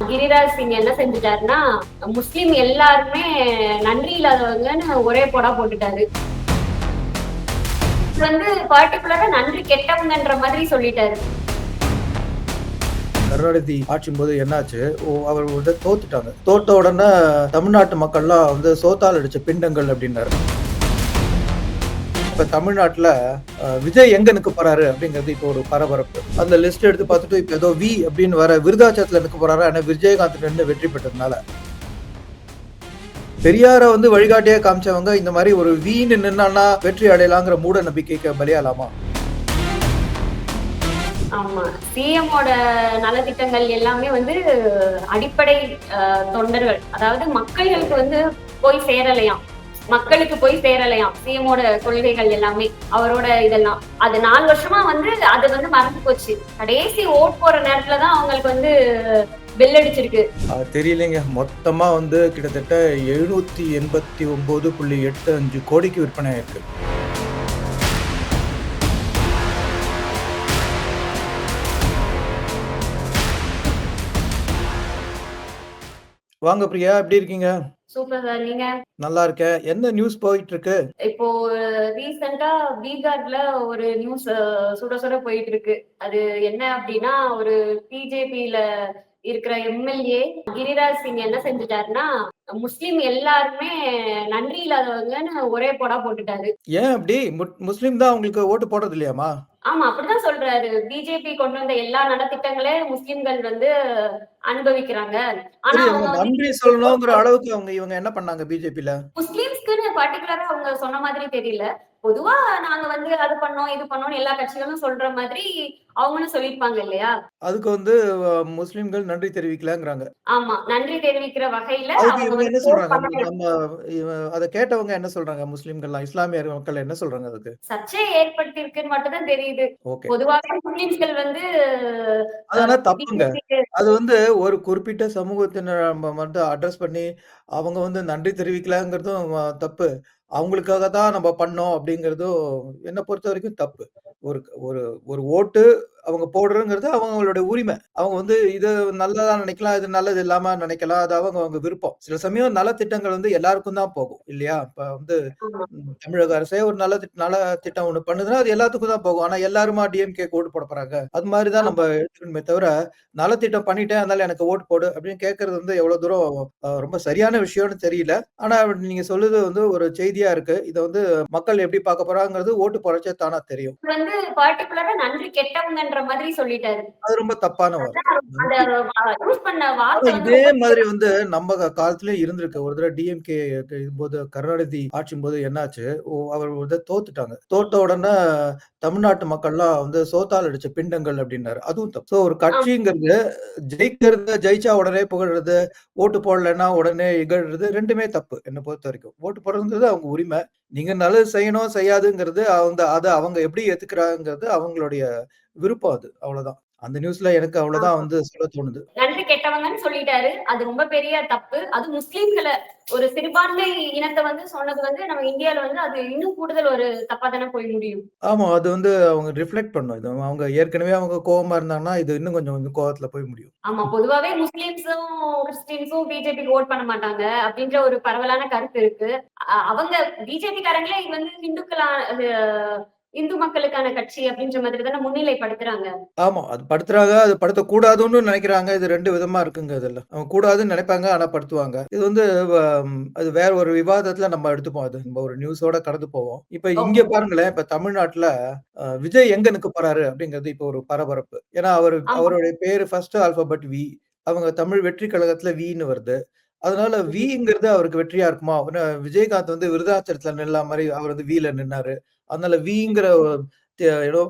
கிரிராஜ் சிங் என்ன செஞ்சுட்டாருன்னா, முஸ்லிம் எல்லாருமே நன்றி இல்லாதவங்கன்னு ஒரே போடா போட்டுட்டாரு. இது வந்து பர்ட்டிகுலரா நன்றி கெட்டவங்கன்ற மாதிரி சொல்லிட்டாரு. கருணாநிதி ஆட்சியும்போது என்னாச்சு, அவர் வந்து தோத்துட்டாங்க. தோத்த உடனே தமிழ்நாட்டு மக்கள்லாம் வந்து சோத்தால் அடிச்ச பிண்டங்கள் அப்டின்னாரு. இப்ப தமிழ்நாட்டுல விஜய் எங்க நிக்க போறாரு அப்படிங்கிறது இப்போ ஒரு பரபரப்பு. அந்த லிஸ்ட் எடுத்து பார்த்துட்டு இப்ப ஏதோ வி அப்படின்னு வர விருதாச்சலத்துல நிக்க போறாரு. ஆனா விஜயகாந்த் நின்னு வெற்றி பெற்றதுனால பெரியார வந்து வழிகாட்டியா காமிச்சவங்க இந்த மாதிரி ஒரு வீன்னு நின்னான்னா வெற்றி அடையலாங்கிற மூட நம்பிக்கைக்கு பலியாலாமா? ஆமா. சிஎம்மோட நலத்திட்டங்கள் எல்லாமே வந்து அடிப்படை தொண்டர்கள். அதாவது மக்களுக்கு வந்து போய் சேரலையாம். மக்களுக்கு போய் சேரலையாம். சிஎம்மோட கொள்கைகள் எல்லாமே. அவரோட இதெல்லாம். அது 4 வருஷமா வந்து அது வந்து மறந்து போச்சு. கடைசி ஓட் போற நேரத்துல தான் அவங்களுக்கு வந்து பெல் அடிச்சிருக்கு. தெரியலைங்க. மொத்தமா வந்து கிட்டத்தட்ட 789.85 கோடிக்கு விற்பனை ஆயிருக்கு. வாங்க பிரியா, எப்படி இருக்கீங்க? Super sir. நீங்க? நல்லா இருக்கேன். என்ன நியூஸ் போயிட்டு இருக்கு? இப்போ ரீசெண்டா பீகார்ல ஒரு நியூஸ் சுட சுட போயிட்டு இருக்கு. அது என்ன அப்படின்னா, ஒரு பிஜேபியில இருக்கிற எம்எல்ஏ கிரிராஜ் சிங் என்ன செஞ்சுட்டாருன்னா, முஸ்லிம் எல்லாருமே நன்றி இல்லாதவங்கன்னு ஒரே போடா போட்டுட்டாரு. ஏன் அப்படி? முஸ்லீம் தான் உங்களுக்கு ஓட்டு போடுறது இல்லையாமா? ஆமா, அப்படிதான் சொல்றாரு. பிஜேபி கொண்டு வந்த எல்லா நலத்திட்டங்களே முஸ்லிம்கள் வந்து அனுபவிக்கிறாங்க. ஆனா சரி, அவங்க அவங்க வந்து நன்றி சொல்லணுங்கிற அளவுக்கு இவங்க என்ன பண்ணாங்க பிஜேபில? முஸ்லிம்ஸ்க்குன்னு பர்ட்டிகுலரா அவங்க சொன்ன மாதிரி தெரியல. பொதுவா நாங்க வந்து அது பண்ணோம், இது பண்ணோம்னு எல்லா கட்சிகளும் சொல்ற மாதிரி அவங்களும் சொல்லியிருப்பாங்க இல்லையா? அதுக்கு வந்து முஸ்லிம்கள் நன்றி தெரிவிக்கலங்கிறாங்க. ஆமா. நன்றி தெரிவிக்கிற வகையில அதுக்கு அவங்க இவங்க வந்து என்ன போர் சொல்றாங்க? பண்ணல. நம்ம இவ அத கேட்டவங்க என்ன சொல்றாங்க? முஸ்லிம்கள்லாம், இஸ்லாமியர் மக்கள் என்ன சொல்றாங்க அதுக்கு? சர்ச்சையை ஏற்படுத்தியிருக்குன்னு மட்டும் தான் தெரியுது. ஓகே. பொதுவாவே முஸ்லிம்ஸ்கள் வந்து அது ஆனா தப்புங்க. பிஜேபிக்கு அது வந்து ஒரு குறிப்பிட்ட சமூகத்தினர் நம்ம மட்டும் அட்ரஸ் பண்ணி, அவங்க வந்து நன்றி தெரிவிக்கலங்கிறதும் தப்பு. அவங்களுக்காக தான் நம்ம பண்ணோம் அப்படிங்கிறதும் என்ன பொறுத்தவரைக்கும் தப்பு. ஒரு ஒரு ஒரு ஓட்டு அவங்க போடுறதுங்கிறது அவங்களுடைய உரிமை. அவங்க வந்து இது நல்லதா நினைக்கலாம், இது நல்லது இல்லாம நினைக்கலாம். அது அவங்க விருப்பம். சில சமயம் நலத்திட்டங்கள் வந்து எல்லாருக்கும் தான் போகும் இல்லையா? இப்ப வந்து ஆமா, தமிழக அரசே ஒரு நலத்திட்டம் ஒண்ணு பண்ணுதுன்னா, அது எல்லாத்துக்கும் தான் போகும். ஆனா எல்லாருமா டிஎம்கேக்கு ஓட்டு போட போறாங்க? அது மாரி தான் ஆமா. நம்ம எடுத்துக்கணுமே தவிர, நலத்திட்டம் பண்ணிட்டேன், அதனால எனக்கு ஓட்டு போடு அப்படின்னு கேட்கறது வந்து எவ்வளோ தூரம் ரொம்ப சரியான விஷயம்னு தெரியல. ஆனா நீங்க சொல்லுது வந்து ஒரு செய்தியா இருக்கு. இத வந்து மக்கள் எப்படி பார்க்க போறாங்கிறது ஓட்டு போடச்சே தானா தெரியும். இது வந்து பர்ட்டிகுலரா நன்றி கெட்டவங்கன்ற மாதிரி சொல்லிட்டாரு. அது ரொம்ப தப்பான வார்த்தை. அதான் அந்த நன்றி. யூஸ் பண்ண ஆனா வார்த்தை வந்து இதே ரொம்ப மாதிரி வந்து நம்ம காலத்திலயும் இருந்திருக்கு. ஒரு தடவ டிஎம்கே இதும்போது கருணாநிதி ஆட்சியும்போது என்னாச்சு, அவர் வந்து தோத்துட்டாங்க. தோத்த உடனே தமிழ்நாட்டு மக்கள்லாம் வந்து சோத்தால் அடிச்ச பிண்டங்கள் அப்டின்னாரு. அதுவும் தப்பு. ஒரு கட்சிங்கிறது ஜெயிச்சா உடனே புகழ்றது, ஓட்டு போடலன்னா உடனே இகழ்றது 2மே தப்பு என்ன பொறுத்தவரைக்கும். ஓட்டு போடுறதுங்கிறது அவங்க உரிமை. நீங்க நல்லது செய்யணும், செய்யாதுங்கிறது அத அவங்க எப்படி ஏத்துக்கிறாங்கங்கிறது அவங்களுடைய விருப்பம் அது. அவ்வளோதான். அந்த நியூஸ்ல எனக்கு அவ்வளோதான் ஆமா. வந்து சொல்ல தோணுது. நன்றி கெட்டவங்கன்னு சொல்லிட்டாரு. அது ரொம்ப பெரிய தப்பு. அது முஸ்லிம்கள ஒரு சிறுபான்மை இனத்த வந்து சொன்னது வந்து நம்ம இந்தியால வந்து அது இன்னும் கூடுதல் ஒரு தப்பா தானே போய் முடியும். ஆமா. அது வந்து அவங்க ரிஃப்ளெக்ட் பண்ணும். இது அவங்க ஏற்கனவே அவங்க கோவமா இருந்தாங்கன்னா, இது இன்னும் கொஞ்சம் வந்து கோவத்துல போய் முடியும். ஆமா. பொதுவாவே முஸ்லிம்ஸும், கிறிஸ்டின்ஸும் பிஜேபிக்கு வோட் பண்ண மாட்டாங்க. அப்படின்ற ஒரு பரவலான கருத்து இருக்கு. அவங்க பிஜேபி காரங்களே இது வந்து அது இந்து மக்களுக்கான கட்சி அப்படின்ற மாதிரி தானே முன்னிலைப்படுத்துறாங்க. ஆமா. அது படுத்துறாங்க. அது படுத்தக்கூடாதுன்னு நெனைக்கிறாங்க. இது 2 விதமா இருக்குங்க இதுல. அவங்க கூடாதுன்னு நெனைப்பாங்க. ஆனா படுத்துவாங்க. இது வந்து வ அது வேற ஒரு விவாதத்துல நம்ம எடுத்துப்போம் அது. நம்ம ஒரு நியூஸோட கடந்து போவோம். இப்ப இங்க ஓகே. பாருங்களேன், இப்ப தமிழ்நாட்டுல விஜய் எங்க நிக்க போறாரு அப்படிங்கிறது இப்ப ஒரு பரபரப்பு. ஏன்னா ஆமா. அவருடைய பேரு ஃபர்ஸ்ட் ஆல்பாபெட் வி. அவங்க தமிழ் வெற்றி கழகத்துல வின்னு வருது. அதனால விங்கிறது அவருக்கு வெற்றியா இருக்குமா? விஜயகாந்த் வந்து விருதாச்சலத்துல நின்னா மாரி அவர் வந்து வில நின்னாரு. அதனால விங்கிற ஏதோ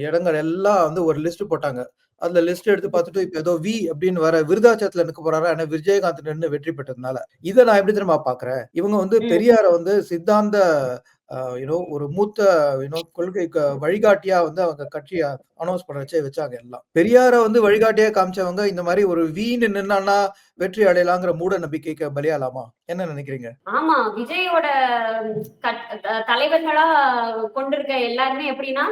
இடங்கள் எல்லாம் வந்து ஒரு லிஸ்ட் போட்டாங்க. அதுல லிஸ்ட் எடுத்து பார்த்துட்டு இப்ப ஏதோ வி அப்படின்னு வர விருதாச்சலத்துல நிக்க போறாரு. ஆனா விஜயகாந்த் நின்னு வெற்றி பெற்றதுனால. இத நான் எப்படி தெரியுமா பார்க்கிறேன்? இவங்க வந்து ம். பெரியார வந்து சித்தாந்த ஒரு மூத்த கொள்கைக்கு வழிகாட்டியா வந்து அவங்க கட்சிய அனௌன்ஸ் பண்ண வச்சாங்க எல்லாம். பெரியார வந்து வழிகாட்டியா காமிச்சவங்க இந்த மாரி ஒரு வீன்னு நின்னான்னா வெற்றி அடையலாங்கிற மூட நம்பிக்கைக்கு பலியாலாமா? என்ன நினைக்கிறீங்க? ஆமா. விஜயோட தலைவர்களா கொண்டிருக்க எல்லாருமே எப்படின்னா,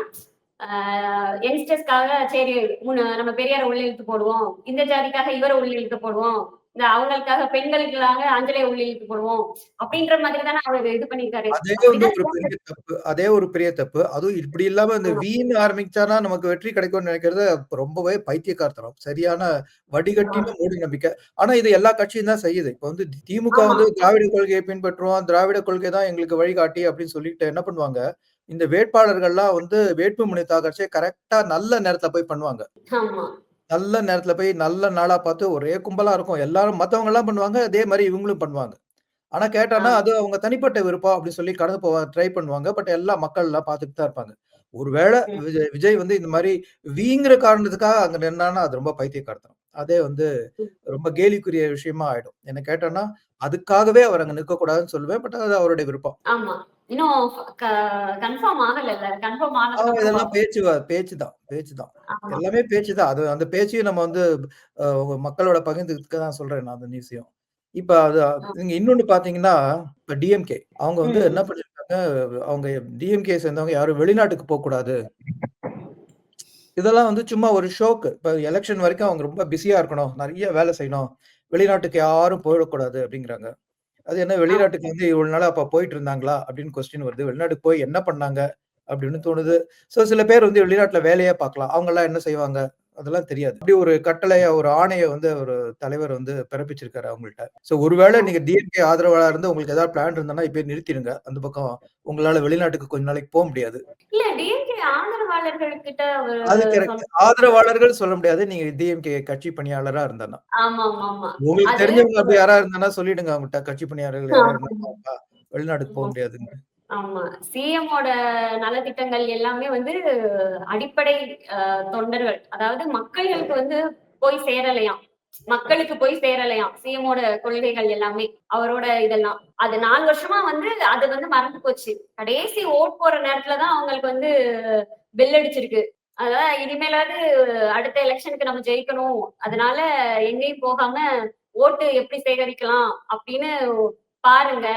யங்ஸ்டர்ஸ்க்காக சரி நம்ம பெரியார உள்ள இழுத்து போடுவோம். இந்த ஜாதிக்காக இவர உள்ள இழுத்து போடுவோம். இந்த அவங்களுக்காக பெண்களுக்காக அஞ்சலிய உள்ள இழுத்து போடுவோம். அப்படின்ற மாதிரி தானே அவரு இது பண்ணியிருக்காரு. அதே வந்து அப்படிதான் ஒரு பெரிய தப்பு. அதே ஒரு பெரிய தப்பு. அதுவும் இப்படி இல்லாம இந்த தோணும். வீன்னு ஆரம்பிச்சானா நமக்கு வெற்றி கிடைக்கும்னு நெனைக்கிறது ரொம்பவே பைத்தியக்காரத்தனம். சரியான வடிகட்டின மூட நம்பிக்கை. ஆனா இது எல்லா கட்சியும் தான் செய்யுது. இப்ப வந்து திமுக ஆமா, வந்து திராவிட கொள்கையை பின்பற்றுவோம். திராவிட கொள்கை தான் எங்களுக்கு வழிகாட்டி அப்படின்னு சொல்லிட்டு என்ன பண்ணுவாங்க, இந்த வேட்பாளர்கள்லாம் வந்து வேட்புமனு தாக்கறச்சே கரெக்ட்டா நல்ல நேரத்துல போய் பண்ணுவாங்க. ஆமா. நல்ல நேரத்துல போய் நல்ல நாளா பார்த்து ஒரே கும்பலா இருக்கும். எல்லாரும் மத்தவங்கலாம் பண்ணுவாங்க. அதே மாரி இவங்களும் பண்ணுவாங்க. ஆனா கேட்டான்னா, ஆமா. அது அவங்க தனிப்பட்ட விருப்பம் அப்படின்னு சொல்லி கடந்து போக ட்ரை பண்ணுவாங்க. பட் எல்லா மக்கள்லாம் பார்த்துட்டு தான் இருப்பாங்க. ஒருவேள ம். விஜய் வந்து இந்த மாரி வீங்கிற காரணத்துக்காக அங்க நின்னான்னா, அது ரொம்ப பைத்தியக்காரத்தனம். அதே வந்து ம். ரொம்ப கேலிக்குரிய விஷயமா ஆயிடும். என்ன கேட்டோன்னா, அதுக்காகவே அவர் அங்க நிற்கக்கூடாதுன்னு சொல்லுவேன். பட் அது அவருடைய விருப்பம். ஆமா. இன்னும் க கன்ஃபார்ம் ஆகலல்ல. கன்ஃபார்ம் ஆனதுக்கு அப்புறம் இதெல்லாம் பார்ப்போம். பேச்சு தான், பேச்சு தான். ஆமா. எல்லாமே பேச்சு தான். அது அந்த பேச்சையும் நம்ம வந்து மக்களோட பகிர்ந்துக்க தான் சொல்றேன் நான் அந்த நியூஸையும். இப்ப அது ஆ. நீங்க இன்னொன்னு பார்த்தீங்கன்னா, இப்ப டிஎம்கே அவங்க வந்து என்ன ம். பண்ணிருக்காங்க, அவங்க டிஎம்கே சேர்ந்தவங்க யாரும் வெளிநாட்டுக்கு போக்கூடாது. இதெல்லாம் வந்து சும்மா ஒரு ஷோக்கு. இப்ப எலக்ஷன் வரைக்கும் அவங்க ரொம்ப பிஸியா இருக்கணும். நெறைய வேலை செய்யணும். வெளிநாட்டுக்கு யாரும் போயிடக்கூடாது அப்படிங்கிறாங்க. அது என்ன ஆமா. வெளிநாட்டுக்கு வந்து இவ்வளவு நாளா அப்ப போயிட்டு இருந்தாங்களா? அப்படின்னு கொஸ்டின் வருது. வெளிநாட்டுக்கு போய் என்ன பண்ணாங்க? அப்படின்னு தோணுது. சில பேர் வந்து வெளிநாட்டுல வேலையே பார்க்கலாம். அவங்கலாம் என்ன செய்வாங்க? அதெல்லாம் தெரியாது. அப்படி ஒரு கட்டளைய, ஒரு ஆணைய வந்து ஒரு தலைவர் வந்து பிறப்பிச்சிருக்காரு அவங்கள்ட்ட. ஒருவேளை நீங்க டிஎம்கே ஆதரவாளரா இருந்து உங்களுக்கு ஏதாவது பிளான் இருந்ததுன்னா, இப்பயே நிறுத்திருங்க. அந்த பக்கம் உங்களால வெளிநாட்டுக்கு கொஞ்ச நாளைக்கு முடியாது. இல்ல டிஎம்கே ஆதரவாளர்கள் கிட்ட அவரு அது கரெக்ட். சொன்ன ஆதரவாளர்கள் சொல்ல முடியாது. நீங்க டிஎம்கே கட்சி பணியாளரா இருந்தான்னா. ஆமாமாமா. உங்களுக்கு அது தெரிஞ்சவங்க அப்படி யாரா இருந்தாங்கன்னா சொல்லிடுங்க அவங்கட்ட. கட்சி பணியாளர்கள் யாரா ஆமா. இருந்தாங்கன்னா, வெளிநாட்டுக்கு முடியாதுன்னு. ஆமா. சிஎம்மோட நலத்திட்டங்கள் எல்லாமே வந்து அடிப்படை தொண்டர்கள். அதாவது மக்கள்களுக்கு வந்து போய் சேரலையாம். மக்களுக்கு போய் சேரலையாம். சிஎம்மோட கொள்கைகள் எல்லாமே. அவரோட இதெல்லாம். அது 4 வருஷமா வந்து அது வந்து மறந்து போச்சு. கடைசி ஓட் போற நேரத்துல தான் அவங்களுக்கு வந்து பெல் அடிச்சிருக்கு. அதான் இனிமேலாவது அடுத்த எலக்ஷனுக்கு நம்ம ஜெயிக்கணும். அதனால எங்கேயும் போகாம ஓட்டு எப்படி சேகரிக்கலாம் அப்படின்னு பாருங்க.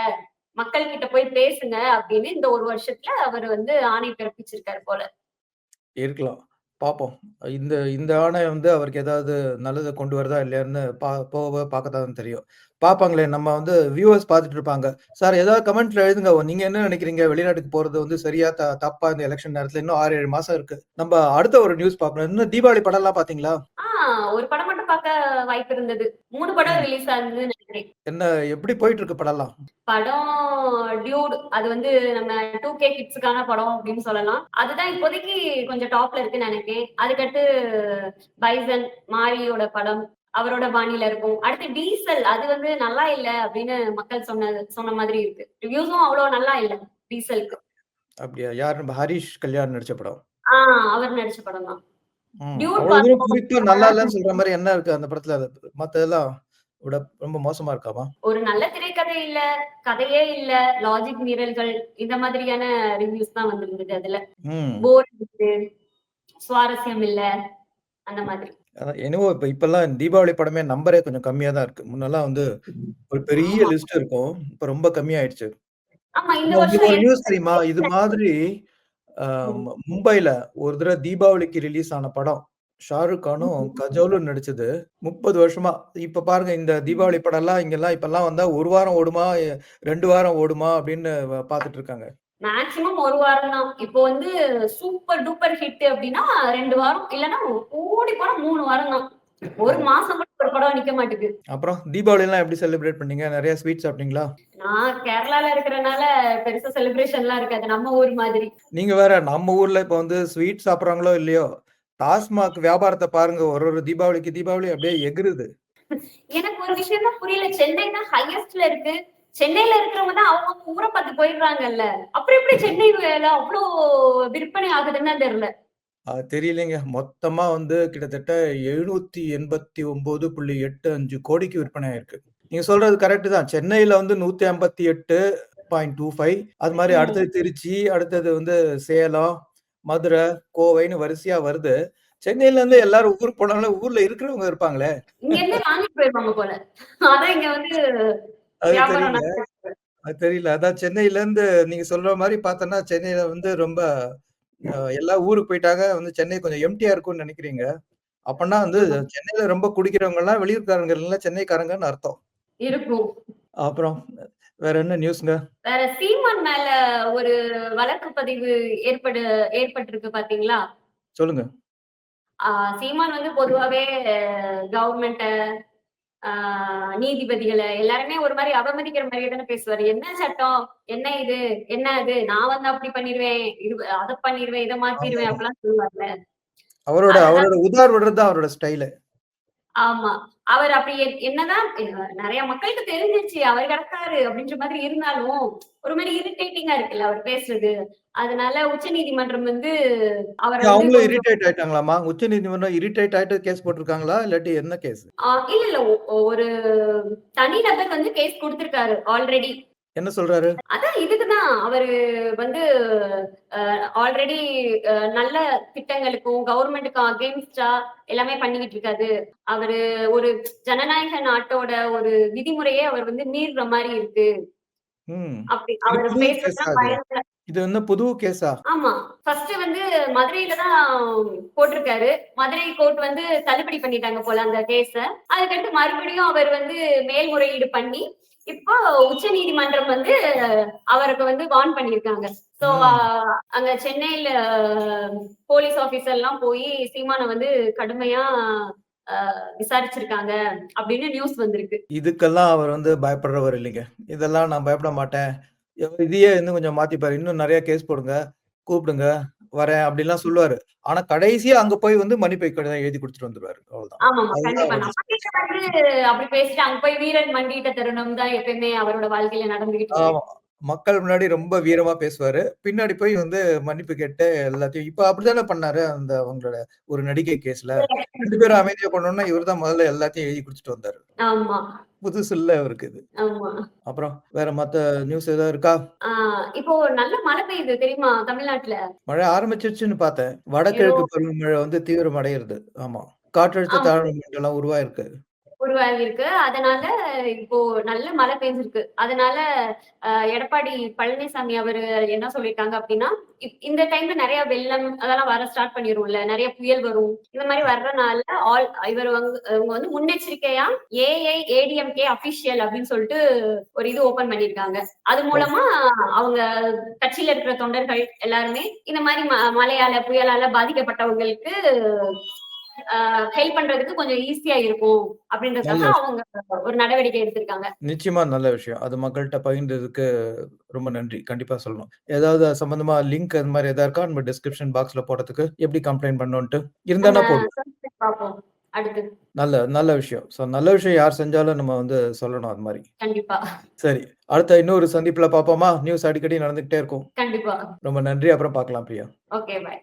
மக்கள் கிட்ட போய் பேசுங்க அப்படின்னு இந்த 1 வருஷத்துல அவரு வந்து ஆணை பிறப்பிச்சிருக்காரு போல. இருக்கலாம். பார்ப்போம். இந்த இந்த ஆணை வந்து அவருக்கு ஏதாவது நல்லத கொண்டு வருதா இல்லையான்னு போக பார்க்க தான் தெரியும். பார்ப்பாங்களே நம்ம வந்து வியூவர்ஸ் பார்த்துட்டு இருப்பாங்க. சார் ஏதாவது கமெண்ட்ல எழுதுங்க. நீங்க என்ன நினைக்கிறீங்க? வெளிநாட்டுக்கு போறது வந்து சரியா தப்பா இந்த எலக்ஷன் நேரத்துல இன்னும் 6, 7 மாசம் இருக்கு. நம்ம அடுத்த ஒரு நியூஸ் பார்க்கணும். இன்னும் தீபாவளி படம்லாம் பார்த்தீங்களா? ஆ ஒரு படம் மட்டும் பார்க்க வாய்ப்பு இருந்தது. 3 படம் ம். ரிலீஸ் ஆகுதுன்னு நினைக்கிறேன். என்ன எப்படி போயிட்டு இருக்கு படம்லாம்? படம் டியூட் அது வந்து நம்ம 2K கிட்ஸுக்கான படம் அப்படின்னு சொல்லலாம். அதுதான் இப்போதைக்கு கொஞ்சம் டாப்ல இருக்குன்னு நினைக்கிறேன். அதுக்கடுத்து பைசன் மாரியோட படம் அவரோட பாணியில இருக்கும். அடுத்து டீசல் அது வந்து நல்லா இல்ல அப்படின்னு மக்கள் சொன்ன மாதிரி இருக்கு. ரிவ்யூஸும் அவ்வளோ நல்லா இல்ல டீசலுக்கு. அப்படியா? யார் நம்ம ஹரிஷ் கல்யாண் நடிச்ச படம். ஆ அவர் நடிச்ச படம் தான். ம். டியூட் அவ்வளவு தூரம் பார்த்தோம். குறிப்பா நல்லா இல்லன்னு சொல்ற மாரி என்ன இருக்கு அந்த படத்துல? மத்ததெல்லாம் விட ரொம்ப மோசமா இருக்காமா? ஒரு நல்ல திரைக்கதை இல்ல, கதையே இல்ல, லாஜிக் மீறல்கள் இந்த மாதிரியான ரிவ்யூஸ் தான் வந்திருந்தது அதுல. ம். போர் அடிக்குது, சுவாரஸ்யம் இல்ல, அந்த மாதிரி. அதான் என்னவோ இப்பல்லாம் தீபாவளி படமே நம்பரே கொஞ்சம் கம்மியா தான் இருக்கு. முன்னலாம் வந்து ஒரு பெரிய ஆமா. லிஸ்ட் இருக்கும். இப்ப ரொம்ப கம்மியாயிடுச்சு. ஆமா இந்த உங்களுக்கு வருஷம் ஒரு நியூஸ் தெரியுமா? இது மாதிரி அ ம். மும்பைல ஒரு தடவ தீபாவளிக்கு ரிலீஸ் ஆன படம். ஷாருக் கானும், ம். கஜோலும் நடிச்சது. 30 வருஷமா. இப்ப பாருங்க இந்த தீபாவளி படம்லாம் இங்கலாம் இப்பலாம் வந்தா 1 வாரம் ஓடுமா, 2 வாரம் ஓடுமா அப்படின்னு பார்த்துட்டு இருக்காங்க. மேக்ஸிமம் 1 வாரம் தான். இப்போ வந்து சூப்பர் டூப்பர் ஹிட் அப்டின்னா 2 வாரம், இல்லன்னா ஓடி போனா 3 வாரம் தான். 1 ஆமா. மாசம் கூட ஒரு படம் நிக்க மாட்டுது. அப்புறம் தீபாவளிலாம் எப்படி செலிப்ரேட் பண்ணீங்க? நெறைய ஸ்வீட் சாப்பிட்டீங்களா? நான் கேரளால இருக்கிறனால பெருசா செலிப்ரேஷன்லாம் இருக்காது. நம்ம ஊர் மாதிரி. நீங்க வேற நம்ம ஊர்ல இப்ப வந்து ஸ்வீட் சாப்பிடுறாங்களோ இல்லையோ, டாஸ்மாக் வியாபாரத்த பாருங்க. ஒரு தீபாவளிக்கு தீபாவளி அப்படியே எகுறுது. எனக்கு ஒரு விஷயம் தான் புரியல. சென்னை தான் ஹையஸ்ட்ல இருக்கு. சென்னையில இருக்கிறவங்க தான் அவங்கவங்க ஊர பார்த்து போயிடுறாங்கல்ல. அப்புறம் எப்படி சென்னை அவ்ளோ விற்பனை ஆகுதுன்னு தான் தெரியல. தெரியலைங்க. மொத்தமா வந்து கிட்டத்தட்ட 789.85 கோடிக்கு விற்பனை ஆயிருக்கு. நீங்க சொல்றது கரெக்ட் தான். சென்னையில வந்து 158.25 அது மாரி ம். அடுத்தது திருச்சி, அடுத்தது வந்து சேலம், மதுரை, கோவைன்னு வரிசையா வருது. சென்னையில இருந்து எல்லாரும் ஊருக்கு போனாலும் ஊர்ல இருக்கிறவங்க இருப்பாங்களே! இங்க இருந்தே வாங்கிட்டு போயிருவாங்க போல. அதான் இங்க வந்து அது வியாபாரம் தெரியல. அது தெரியல. அதான் சென்னையிலருந்து நீங்க சொல்ற மாரி பார்த்தோன்னா, சென்னையில வந்து ரொம்ப எல்லா ஊருக்கு போயிட்டாங்க. வந்து சென்னை கொஞ்சம் எம்ப்டியா இருக்கும்னு நெனைக்கிறீங்க. அப்பன்னா வந்து ம். சென்னையில ரொம்ப குடிக்கிறவங்கலாம் வெளியூர்க்காரங்க இல்ல சென்னைக்காரங்கன்னு அர்த்தம். இருக்கும். அப்புறம் வேற என்ன நியூஸ்ங்க? வேற சீமான் மேல ஒரு வழக்கு பதிவு ஏற்பட்டிருக்கு பாத்தீங்களா? சொல்லுங்க. ஆ சீமான் வந்து பொதுவாவே கவர்மெண்ட்ட, ஆ நீதிபதிகள எல்லாருமே ஒரு மாரி அவமதிக்கிற மாரியே தானே பேசுவாரு. என்ன சட்டம்? என்ன இது? என்ன அது? நான் வந்து அப்படி பண்ணிருவேன். அத பண்ணிருவேன், இத மாத்திருவேன் ஆமாமா. அப்படிலாம் சொல்லுவார்ல. அவரோட அததான் அவரோட உதார் விடுறது தான் அவரோட ஸ்டைலு. ஆமா. அவர் அப்படி என்னதான் நெறைய மக்களுக்கு தெரிஞ்சிருச்சு. அவர் கிடக்காரு அப்படின்ற மாதிரி இருந்தாலும், ஒரு மாரி இரிட்டேட்டிங்கா இருக்குல்ல அவர் பேசுறது. அதனால உச்சநீதிமன்றம் வந்து அவர ஏன் வந்து அவங்களும் கொஞ்சம் இரிட்டேட் ஆயிட்டாங்களாமா? உச்சநீதிமன்றம் இரிட்டேட் ஆயிட்டு கேஸ் போட்டுருக்காங்களா? இல்லாட்டி என்ன கேஸ்? இல்ல, இல்ல. ஒரு தனிநபர் வந்து கேஸ் குடுத்திருக்காரு ஆல்ரெடி. என்ன சொல்றாரு? அதான் இதுக்கு தான் அவரு வந்து ஆல்ரெடி நல்ல திட்டங்களுக்கும், கவர்மெண்ட்டுக்கும் அகைன்ஸ்டா எல்லாமே பண்ணிக்கிட்டு இருக்காரு. அவரு ஒரு ஜனநாயக நாட்டோட ஒரு விதிமுறையே அவர் வந்து மீறுற மாரி இருக்கு. ம். அப்படி இது அவரு புது கேஸா பேசுறதுலாம் இது? இது என்ன புது கேஸா? ஆமா. ஃபர்ஸ்ட் வந்து மதுரையில தான் போட்டிருக்காரு. மதுரை கோர்ட் வந்து தள்ளுபடி பண்ணிட்டாங்க போல அந்த கேஸ. அதுக்கடுத்து மறுபடியும் அவர் வந்து மேல்முறையீடு பண்ணி, இப்போ உச்சநீதிமன்றம் வந்து அவருக்கு வந்து வார்ன் பண்ணியிருக்காங்க. சோ ம். அங்க சென்னையில போலீஸ் ஆபீசர்லாம் போயி சீமான வந்து கடுமையா அ விசாரிச்சிருக்காங்க அப்படின்னு நியூஸ் வந்திருக்கு. இதுக்கெல்லாம் அவர் வந்து பயப்படுறவர் இல்லைங்க. இதெல்லாம் நான் பயப்பட மாட்டேன். இதையே இன்னும் கொஞ்சம் மாத்திப்பாரு. இன்னும் நெறைய கேஸ் போடுங்க. கூப்பிடுங்க. வரேன் அப்டின்லாம் சொல்லுவாரு. ஆனா கடைசியா அங்க போய் வந்து மன்னிப்பு கடிதம் எழுதி குடுத்துட்டு வந்துருவாரு. அவ்வளோதான். ஆமாமா. அதுதான் கண்டிப்பா. அவரோட நம்ம கிட்ட வந்து அப்படி பேசிட்டு அங்க போய் வீரன் மண்டியிட்ட தருணம் தான் எப்பயுமே அவரோட வாழ்க்கையில நடந்துகிட்டு இருக்கு. ஆமா. மக்கள் முன்னாடி ரொம்ப வீரமா பேசுவாரு. பின்னாடி போய் வந்து மன்னிப்பு கேட்டு எல்லாத்தையும் இப்ப அப்படித்தானே பண்ணாரு. அந்த அவங்களோட ஒரு நடிகை கேஸ்ல. 2 பேரும் அமைதியா பண்ணோம்னா, இவரு தான் முதல்ல எல்லாத்தையும் எழுதி குடுத்துட்டு வந்தாரு. ஆமா, புதுசு இல்ல அவருக்கு இது. ஆமா. அப்புறம் வேற மத்த நியூஸ் ஏதாவது இருக்கா? ஆ இப்போ நல்ல மழை பெய்யுது தெரியுமா? தமிழ்நாட்டுல. மழை ஆரம்பிச்சிருச்சுன்னு பார்த்தேன். ஏதோ வடகிழக்கு பருவமழை வந்து தீவிரமடையிறது. ஆமா. காற்றழுத்த ஆமா. தாழ்வு மண்டலம் உருவாயிருக்கு. உருவாகியிருக்கு. அதனால இப்போ நல்ல மழை பெய்ஞ்சிருக்கு. அதனால எடப்பாடி பழனிசாமி அவரு என்ன சொல்லியிருக்காங்க அப்டின்னா, இந்த டைம்ல நெறைய வெள்ளம் அதெல்லாம் வர ஸ்டார்ட் பண்ணிரும்ல. நெறைய புயல் வரும். இந்த மாரி வர்றனால இவங்க வந்து முன்னெச்சரிக்கையா ஏஐஏடிஎம்கே அபிஷியல் அப்டின்னு சொல்லிட்டு ஒரு இது ஓப்பன் பண்ணியிருக்காங்க. அது ஓ! மூலமா அவங்க கட்சியில இருக்கிற தொண்டர்கள் எல்லாருமே இந்த மாரி மழையால, புயலால பாதிக்கப்பட்டவங்களுக்கு ஹெல்ப் பண்றதுக்கு கொஞ்சம் ஈஸியா இருக்கும் நல்ல அப்படின்றதுக்காக விஷயம். அவங்க ஒரு நடவடிக்கை எடுத்திருக்காங்க. நிச்சயமா நல்ல விஷயம். அது மக்கள்ட்ட பகிர்ந்ததுக்கு ரொம்ப நன்றி. கண்டிப்பா சொல்லணும். ஏதாவது அது சம்பந்தமா லிங்க் அது மாரி எதா இருக்கா? நம்ம டிஸ்கிரிப்ஷன் பாக்ஸ்ல போடுறதுக்கு, எப்படி கம்ப்ளைண்ட் பண்ணணுன்ட்டு? நம்ம இருந்தான்னா போடு. சர்ச் பார்ப்போம். அடுத்து. நல்ல நல்ல விஷயம். நல்ல விஷயம் யார் செஞ்சாலும் நம்ம வந்து சொல்லணும் அது மாரி. கண்டிப்பா, சரி. அடுத்த இன்னொரு சந்திப்புல பார்ப்போமா? நியூஸ் அடிக்கடி நடந்துகிட்டே இருக்கும். கண்டிப்பா. ரொம்ப நன்றி. அப்புறம் பார்க்கலாம் பிரியா. ஓகே. பாய்.